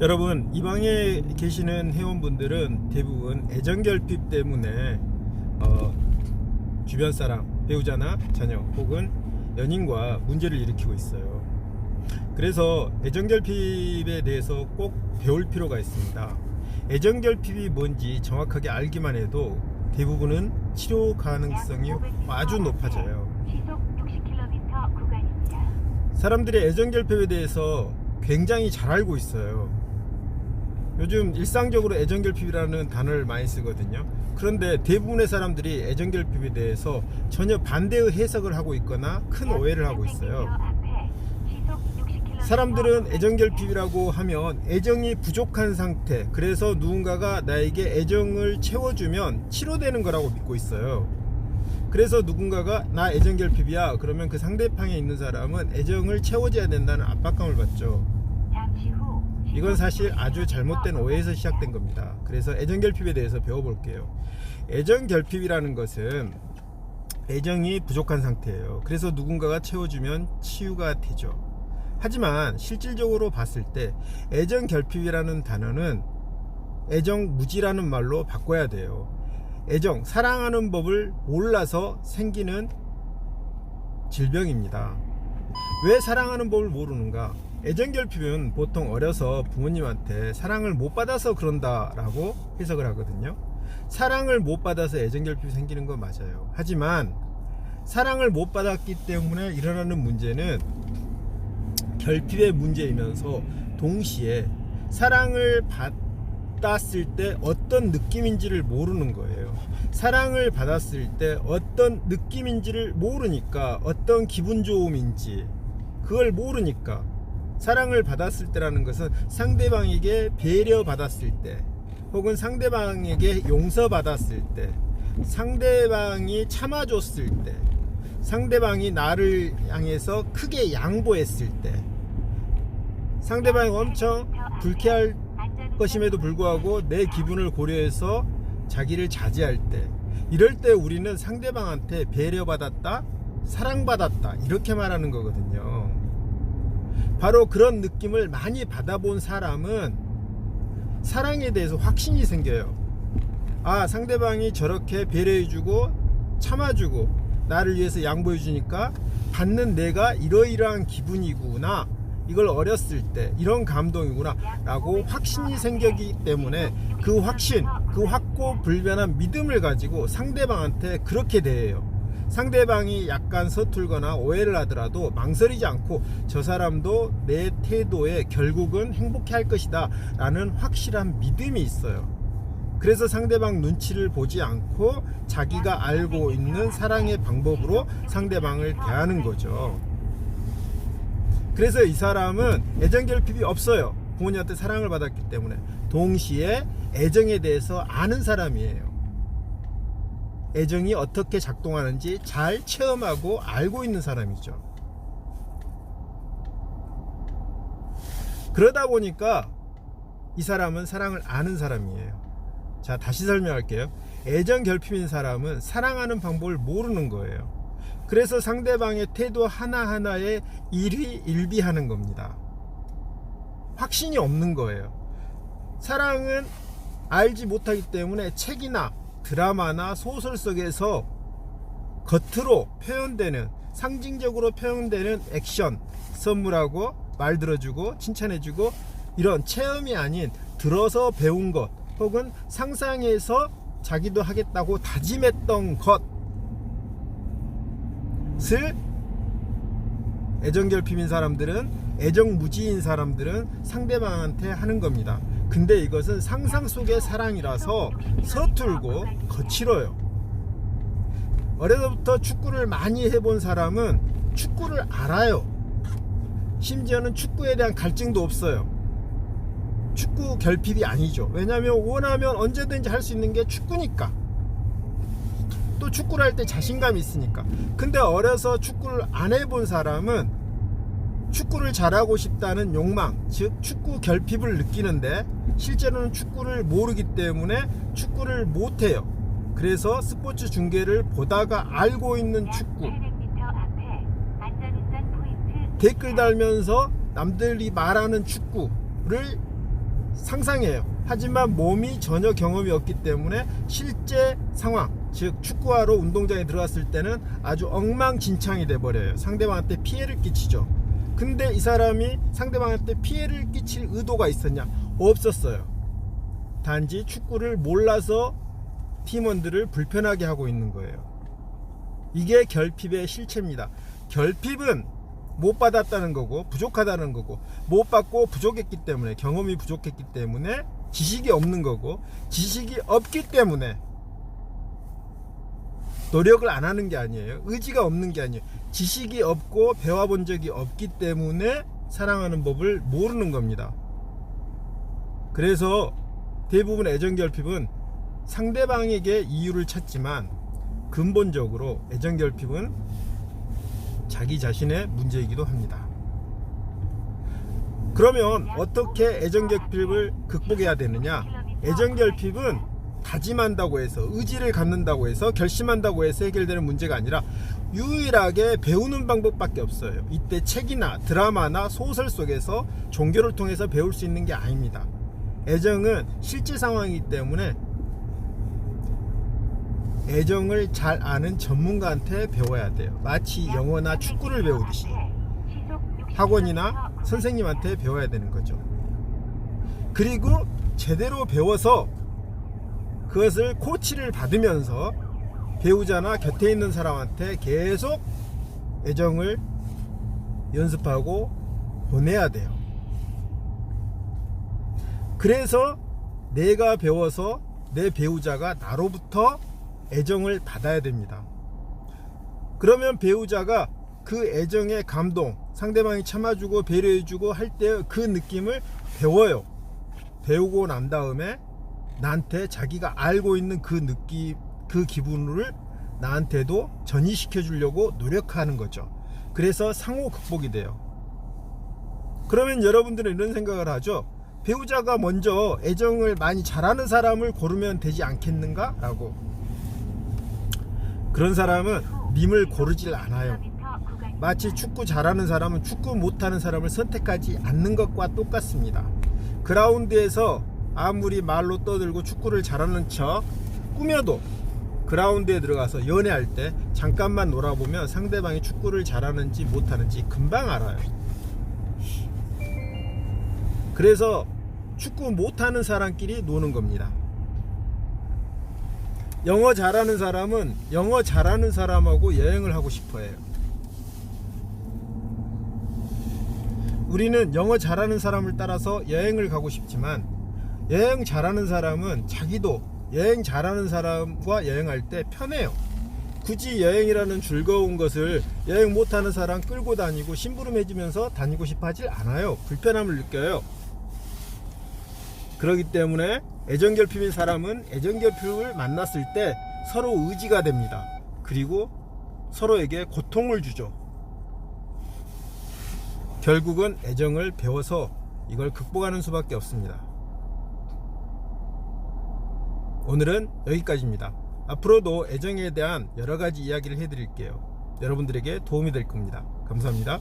여러분, 이 방에 계시는 회원분들은 대부분 애정결핍 때문에 주변 사람, 배우자나 자녀 혹은 연인과 문제를 일으키고 있어요. 그래서 애정결핍에 대해서 꼭 배울 필요가 있습니다. 애정결핍이 뭔지 정확하게 알기만 해도 대부분은 치료 가능성이 아주 높아져요. 사람들이 애정결핍에 대해서 굉장히 잘 알고 있어요. 요즘 일상적으로 애정결핍이라는 단어를 많이 쓰거든요. 그런데 대부분의 사람들이 애정결핍에 대해서 전혀 반대의 해석을 하고 있거나 큰 오해를 하고 있어요. 사람들은 애정결핍이라고 하면 애정이 부족한 상태, 그래서 누군가가 나에게 애정을 채워주면 치료되는 거라고 믿고 있어요. 그래서 누군가가 나 애정결핍이야 그러면 그 상대방에 있는 사람은 애정을 채워줘야 된다는 압박감을 받죠. 이건 사실 아주 잘못된 오해에서 시작된 겁니다. 그래서 애정결핍에 대해서 배워볼게요. 애정결핍이라는 것은 애정이 부족한 상태예요. 그래서 누군가가 채워주면 치유가 되죠. 하지만 실질적으로 봤을 때 애정결핍이라는 단어는 애정무지라는 말로 바꿔야 돼요. 애정, 사랑하는 법을 몰라서 생기는 질병입니다. 왜 사랑하는 법을 모르는가? 애정결핍은 보통 어려서 부모님한테 사랑을 못 받아서 그런다라고 해석을 하거든요. 사랑을 못 받아서 애정결핍이 생기는 건 맞아요. 하지만 사랑을 못 받았기 때문에 일어나는 문제는 결핍의 문제이면서 동시에 사랑을 받았을 때 어떤 느낌인지를 모르는 거예요. 사랑을 받았을 때 어떤 느낌인지를 모르니까, 어떤 기분 좋음인지 그걸 모르니까, 사랑을 받았을 때라는 것은 상대방에게 배려받았을 때 혹은 상대방에게 용서받았을 때, 상대방이 참아줬을 때, 상대방이 나를 향해서 크게 양보했을 때, 상대방이 엄청 불쾌할 것임에도 불구하고 내 기분을 고려해서 자기를 자제할 때, 이럴 때 우리는 상대방한테 배려받았다, 사랑받았다 이렇게 말하는 거거든요. 바로 그런 느낌을 많이 받아본 사람은 사랑에 대해서 확신이 생겨요. 아, 상대방이 저렇게 배려해주고 참아주고 나를 위해서 양보해주니까 받는 내가 이러이러한 기분이구나, 이걸 어렸을 때 이런 감동이구나 라고 확신이 생기기 때문에 그 확신, 그 확고불변한 믿음을 가지고 상대방한테 그렇게 대해요. 상대방이 약간 서툴거나 오해를 하더라도 망설이지 않고 저 사람도 내 태도에 결국은 행복해 할 것이다 라는 확실한 믿음이 있어요. 그래서 상대방 눈치를 보지 않고 자기가 알고 있는 사랑의 방법으로 상대방을 대하는 거죠. 그래서 이 사람은 애정결핍이 없어요. 부모님한테 사랑을 받았기 때문에. 동시에 애정에 대해서 아는 사람이에요. 애정이 어떻게 작동하는지 잘 체험하고 알고 있는 사람이죠. 그러다 보니까 이 사람은 사랑을 아는 사람이에요. 자, 다시 설명할게요. 애정결핍인 사람은 사랑하는 방법을 모르는 거예요. 그래서 상대방의 태도 하나하나에 일희일비하는 겁니다. 확신이 없는 거예요. 사랑은 알지 못하기 때문에 책이나 드라마나 소설 속에서 겉으로 표현되는, 상징적으로 표현되는 액션, 선물하고 말 들어주고 칭찬해주고 이런 체험이 아닌 들어서 배운 것 혹은 상상해서 자기도 하겠다고 다짐했던 것을 애정결핍인 사람들은, 애정무지인 사람들은 상대방한테 하는 겁니다. 근데 이것은 상상 속의 사랑이라서 서툴고 거칠어요. 어려서부터 축구를 많이 해본 사람은 축구를 알아요. 심지어는 축구에 대한 갈증도 없어요. 축구 결핍이 아니죠. 왜냐하면 원하면 언제든지 할 수 있는 게 축구니까. 또 축구를 할 때 자신감이 있으니까. 근데 어려서 축구를 안 해본 사람은 축구를 잘하고 싶다는 욕망, 즉 축구 결핍을 느끼는데 실제로는 축구를 모르기 때문에 축구를 못해요. 그래서 스포츠 중계를 보다가 알고 있는 축구, 댓글 달면서 남들이 말하는 축구를 상상이에요. 하지만 몸이 전혀 경험이 없기 때문에 실제 상황, 즉 축구하러 운동장에 들어갔을 때는 아주 엉망진창이 돼버려요. 상대방한테 피해를 끼치죠. 근데 이 사람이 상대방한테 피해를 끼칠 의도가 있었냐? 없었어요. 단지 축구를 몰라서 팀원들을 불편하게 하고 있는 거예요. 이게 결핍의 실체입니다. 결핍은 못 받았다는 거고 부족하다는 거고, 못 받고 부족했기 때문에, 경험이 부족했기 때문에 지식이 없는 거고, 지식이 없기 때문에 노력을 안 하는 게 아니에요. 의지가 없는 게 아니에요. 지식이 없고 배워본 적이 없기 때문에 사랑하는 법을 모르는 겁니다. 그래서 대부분 애정결핍은 상대방에게 이유를 찾지만 근본적으로 애정결핍은 자기 자신의 문제이기도 합니다. 그러면 어떻게 애정결핍을 극복해야 되느냐? 애정결핍은 다짐한다고 해서, 의지를 갖는다고 해서, 결심한다고 해서 해결되는 문제가 아니라 유일하게 배우는 방법밖에 없어요. 이때 책이나 드라마나 소설 속에서 종교를 통해서 배울 수 있는 게 아닙니다. 애정은 실제 상황이기 때문에 애정을 잘 아는 전문가한테 배워야 돼요. 마치 영어나 축구를 배우듯이 학원이나 선생님한테 배워야 되는 거죠. 그리고 제대로 배워서 그것을 코치를 받으면서 배우자나 곁에 있는 사람한테 계속 애정을 연습하고 보내야 돼요. 그래서 내가 배워서 내 배우자가 나로부터 애정을 받아야 됩니다. 그러면 배우자가 그 애정의 감동, 상대방이 참아주고 배려해주고 할 때 그 느낌을 배워요. 배우고 난 다음에 나한테 자기가 알고 있는 그 느낌, 그 기분을 나한테도 전이시켜 주려고 노력하는 거죠. 그래서 상호 극복이 돼요. 그러면 여러분들은 이런 생각을 하죠. 배우자가 먼저 애정을 많이 잘하는 사람을 고르면 되지 않겠는가? 라고. 그런 사람은 님을 고르질 않아요. 마치 축구 잘하는 사람은 축구 못하는 사람을 선택하지 않는 것과 똑같습니다. 그라운드에서 아무리 말로 떠들고 축구를 잘하는 척 꾸며도 그라운드에 들어가서 연애할 때 잠깐만 놀아보면 상대방이 축구를 잘하는지 못하는지 금방 알아요. 그래서 축구 못하는 사람끼리 노는 겁니다. 영어 잘하는 사람은 영어 잘하는 사람하고 여행을 하고 싶어 해요. 우리는 영어 잘하는 사람을 따라서 여행을 가고 싶지만, 여행 잘하는 사람은 자기도 여행 잘하는 사람과 여행할 때 편해요. 굳이 여행이라는 즐거운 것을 여행 못하는 사람 끌고 다니고 심부름해주면서 다니고 싶어 하질 않아요. 불편함을 느껴요. 그렇기 때문에 애정결핍인 사람은 애정결핍을 만났을 때 서로 의지가 됩니다. 그리고 서로에게 고통을 주죠. 결국은 애정을 배워서 이걸 극복하는 수밖에 없습니다. 오늘은 여기까지입니다. 앞으로도 애정에 대한 여러가지 이야기를 해드릴게요. 여러분들에게 도움이 될 겁니다. 감사합니다.